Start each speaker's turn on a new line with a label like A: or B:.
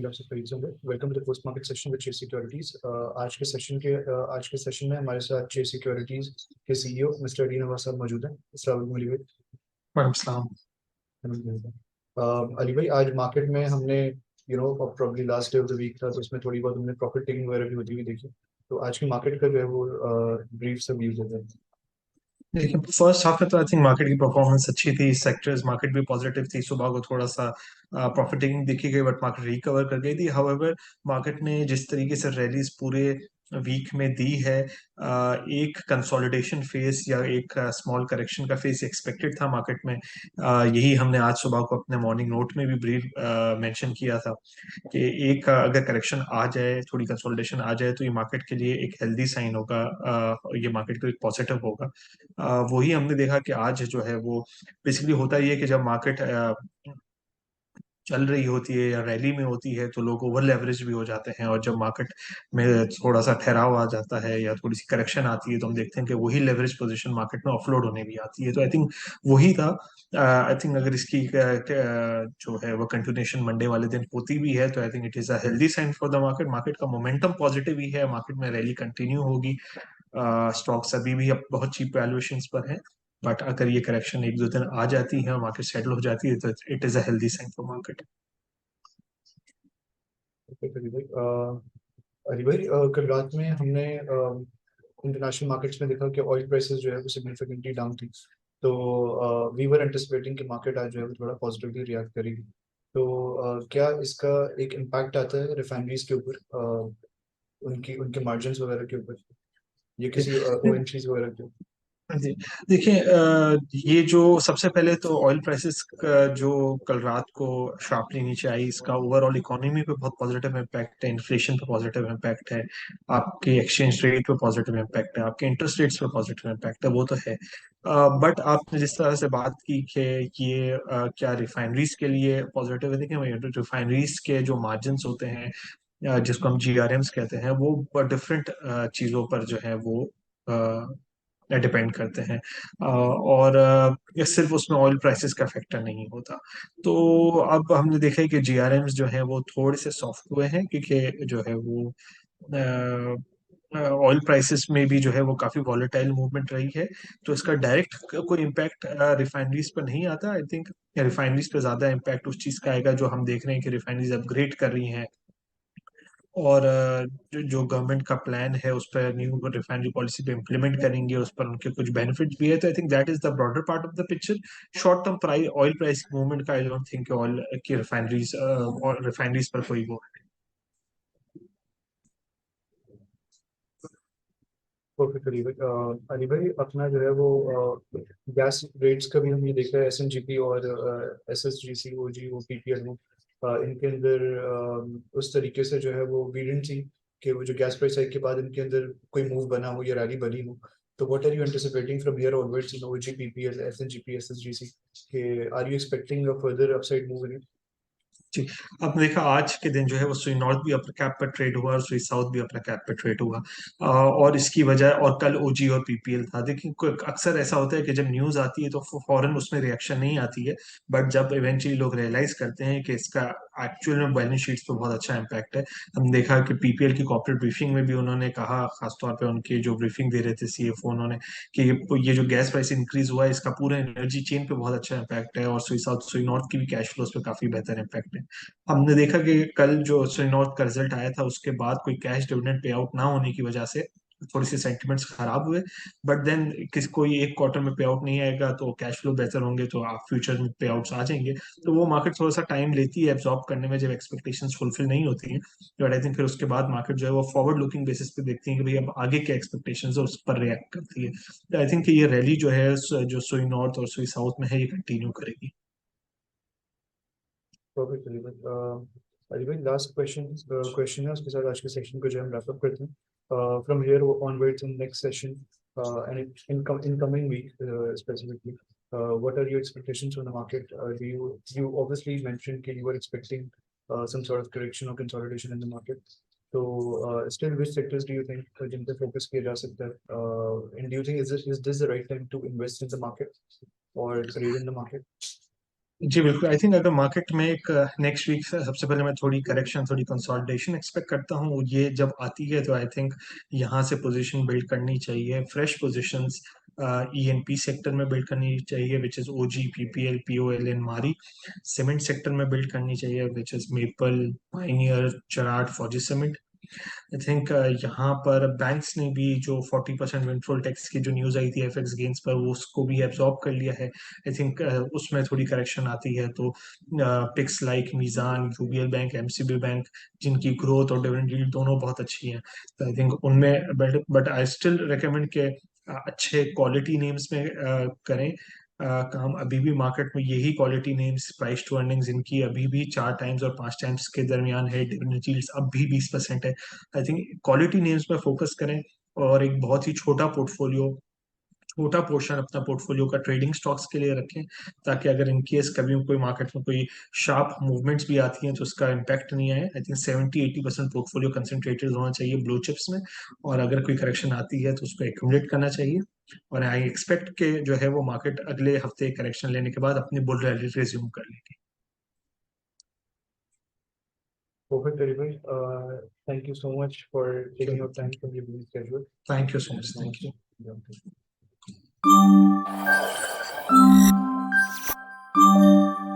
A: आप सब खरीद होंगे। Welcome to the post market session with Chase Securities. आज के सेशन में हमारे साथ चेस सिक्योरिटीज के सीईओ मिस्टर अली नवाज साहब मौजूद हैं। अस्सलाम वालेकुम अली
B: वालेकुम।
A: भाई। अली भाई, आज मार्केट में हमने probably last day of the week था, तो उसमें थोड़ी बहुत हमने प्रॉफिट टेकिंग वगैरह भी होती हुई देखी। तो आज की मार्केट का जो है वो ब्रीफ सब यूज होता है।
B: देखिए, फर्स्ट हाफ में तो आई थिंक मार्केट की परफॉर्मेंस अच्छी थी। सेक्टर्स मार्केट भी पॉजिटिव थी। सुबह को थोड़ा सा प्रॉफिटिंग दिखी गई, बट मार्केट रिकवर कर गई थी। हाउएवर मार्केट ने जिस तरीके से रैलीज पूरे वीक में दी है, एक कंसोलिडेशन फेस या एक स्मॉल करेक्शन का फेस एक्सपेक्टेड था मार्केट में। यही हमने आज सुबह को अपने मॉर्निंग नोट में भी ब्रीफ मेंशन किया था कि एक अगर करेक्शन आ जाए, थोड़ी कंसोलिडेशन आ जाए, तो ये मार्केट के लिए एक हेल्दी साइन होगा। ये मार्केट के लिए पॉजिटिव होगा। वही हमने देखा कि आज जो है वो बेसिकली होता ही है कि जब मार्केट चल रही होती है या रैली में होती है तो लोग ओवर लेवरेज भी हो जाते हैं, और जब मार्केट में थोड़ा सा ठहराव आ जाता है या थोड़ी सी करेक्शन आती है तो हम देखते हैं कि वही लेवरेज पोजीशन मार्केट में ऑफलोड होने भी आती है। तो आई थिंक वही था। आई थिंक अगर इसकी जो है वो कंटिन्यूशन मंडे वाले दिन होती भी है तो I think it is a healthy sign for the market. Market का मोमेंटम पॉजिटिव ही है, मार्केट में रैली कंटिन्यू होगी। स्टॉक्स अभी भी अब बहुत चीप वैल्यूएशंस पर हैं, बट अगर ये करेक्शन एक दो दिन आ जाती है और मार्केट सेटल हो जाती है तो it is a healthy sign for market.
A: Okay Ali भाई, कल रात में हमने इंटरनेशनल मार्केट्स में देखा कि ऑयल प्राइसेस जो है वो सिग्निफिकेंटली डाउन थी। तो वी वर एंटिसिपेटिंग कि मार्केट आज जो है वो थोड़ा पॉजिटिवली रिएक्ट करेगी। तो क्या इसका एक इम्पैक्ट आता है रिफाइनरीज के ऊपर, उनकी उनके मार्जिन्स वगैरह के ऊपर, या किसी ओएनजीसी वगैरह के ऊपर?
B: जी, देखिए, ये जो सबसे पहले तो ऑयल प्राइसेस का जो कल रात को शार्पली नीचे आई, इसका ओवरऑल इकोनॉमी पे बहुत पॉजिटिव इम्पैक्ट है, इन्फ्लेशन पे पॉजिटिव इम्पैक्ट है, आपके एक्सचेंज रेट पे पॉजिटिव इम्पैक्ट है, आपके इंटरेस्ट रेट्स पे पॉजिटिव इम्पैक्ट है, वो तो है। बट आपने जिस तरह से बात की कि ये क्या रिफाइनरीज के लिए पॉजिटिव है, देखिए रिफाइनरीज के जो मार्जिन होते हैं, जिसको हम जीआरएम्स कहते हैं, वो डिफरेंट चीज़ों पर जो है वो डिपेंड करते हैं। और ये सिर्फ उसमें ऑयल प्राइसेस का फैक्टर नहीं होता। तो अब हमने देखा है कि जीआरएम्स जो है वो थोड़े से सॉफ्ट हुए हैं, क्योंकि जो है वो ऑयल प्राइसेस में भी जो है वो काफी वॉलेटाइल मूवमेंट रही है। तो इसका डायरेक्ट कोई इम्पैक्ट रिफाइनरीज पर नहीं आता। आई थिंक रिफाइनरीज पे ज्यादा इम्पैक्ट उस चीज का आएगा जो हम देख रहे हैं कि रिफाइनरीज अपग्रेड कर रही हैं, और जो गवर्नमेंट का प्लान है उस पर न्यू रिफाइनरी पॉलिसी पे इम्प्लीमेंट करेंगे, उस पर उनके कुछ बेनिफिट्स भी है। तो I think that is the broader part of the picture. Short term price oil price movement का आई डोंट थिंक ऑयल की रिफाइनरीज पर कोई वो
A: परफेक्ट अली भाई। अली भाई, अपना जो है वो गैस रेट्स का भी हम ये देख रहे हैं, एसएनजीपी और एसएसजीसी ओजी वो पीपीएल वो इनके अंदर उस तरीके से जो है वो वी डिडंट सी कि वो जो गैस प्राइस हाइक के बाद इनके अंदर कोई मूव बना हो या रैली बनी हो। तो what are you anticipating from here onwards in OG PPL SNGP SSGC के? Are you expecting a further upside move in?
B: जी। अब देखा आज के दिन जो है वो सुई नॉर्थ भी अपर कैप पर ट्रेड हुआ और सुई साउथ भी अपर कैप पर ट्रेड हुआ। और इसकी वजह, और कल ओजी और पीपीएल था। देखिए, अक्सर ऐसा होता है कि जब न्यूज आती है तो फौरन उसमें रिएक्शन नहीं आती है, बट जब इवेंचुअली लोग रियलाइज करते हैं कि इसका एक्चुअल में बैलेंस शीट्स पर बहुत अच्छा इम्पैक्ट है। हम देखा कि पीपीएल की कॉर्पोरेट ब्रीफिंग में भी उन्होंने कहा, खासतौर पर उनके जो ब्रीफिंग दे रहे थे सीएफओ, उन्होंने कि ये जो गैस प्राइस इंक्रीज हुआ है इसका पूरे एनर्जी चेन पे बहुत अच्छा इम्पैक्ट है, और सुई साउथ सुई नॉर्थ की भी कैश फ्लोज पे काफी बेहतर इम्पैक्ट है। हमने देखा कि कल जो नॉर्थ का रिजल्ट आया था उसके बाद कोई कैश डिविडेंड पे आउट ना होने की वजह से थोड़ी सी सेंटिमेंट्स खराब हुए। बट देन कोई एक क्वार्टर में पे आउट नहीं आएगा तो कैश फ्लो बेहतर होंगे, तो आप फ्यूचर में पे आउट्स आ जाएंगे। तो वो मार्केट थोड़ा सा टाइम लेती है एब्जॉर्ब करने में, जब एक्सपेक्टेशंस फुलफिल नहीं होती हैं। बट आई थिंक फिर उसके बाद मार्केट जो है वो फॉरवर्ड लुकिंग बेसिस पे देखती है कि भाई अब आगे क्या एक्सपेक्टेशंस है, उस पर रिएक्ट करती है। तो आई थिंक ये रैली जो है जो सुई नॉर्थ और सुई साउथ में है ये कंटिन्यू करेगी।
A: परफेक्ट अली भाई। अली भाई, लास्ट क्वेश्चन है, उसके साथ आज के सेशन को जो हम रैप अप करते हैं। From here onwards in next session and in coming week, specifically, what are your expectations from the market? You obviously mentioned that you were expecting some sort of correction or consolidation in the market. So still, which sectors do you think जिन पे focus किया जा सकता है? And do you think is this the right time to invest in the market or trade in the market?
B: जी बिल्कुल, I think अगर market में एक next week सबसे पहले मैं थोड़ी करेक्शन, थोड़ी कंसोलिडेशन एक्सपेक्ट करता हूँ। ये जब आती है तो आई थिंक यहाँ से पोजीशन बिल्ड करनी चाहिए, फ्रेश पोजीशंस ईएनपी सेक्टर में बिल्ड करनी चाहिए, which is OG, PPL, POL and Mari. Cement sector में बिल्ड करनी चाहिए, which is Maple, Pioneer, Cherat, Fauji cement. I think यहाँ पर बैंक्स ने भी जो 40% विंडफॉल टैक्स की जो न्यूज आई थी एफएक्स गेन्स पर, वो उसको भी एब्जॉर्ब कर लिया है। आई थिंक उसमें थोड़ी करेक्शन आती है तो picks like Meezan, UBL bank, MCB bank, जिनकी ग्रोथ और डिविडेंड यील्ड दोनों बहुत अच्छी हैं, तो आई थिंक उनमें बट आई स्टिल रिकमेंड के अच्छे क्वालिटी नेम्स में करें काम। अभी भी मार्केट में यही quality names, price to earnings इनकी अभी भी 4 टाइम्स और 5 टाइम्स के दरमियान है, डिविडेंड यील्ड्स अब भी 20% है। आई थिंक क्वालिटी नेम्स पे फोकस करें और एक बहुत ही छोटा पोर्टफोलियो, छोटा पोर्शन अपना पोर्टफोलियो का ट्रेडिंग स्टॉक्स के लिए रखें, ताकि अगर इन केस कभी कोई मार्केट में कोई शार्प मूवमेंट्स भी आती हैं तो उसका इम्पैक्ट नहीं आए। आई थिंक 70-80% पोर्टफोलियो कंसंट्रेटेड होना चाहिए ब्लू चिप्स में, और अगर कोई करेक्शन आती है तो उसको एक्यूमुलेट करना चाहिए। और आई एक्सपेक्ट के जो है वो मार्केट अगले हफ्ते करेक्शन लेने के बाद अपनी बुल रैली रिज्यूम कर लेगी।
A: Perfect, Haribai. Thank you so much for taking your time from your busy schedule.
B: Thank you so
A: Thank you
B: much,
A: so
B: thank
A: much.
B: You.
A: Yeah.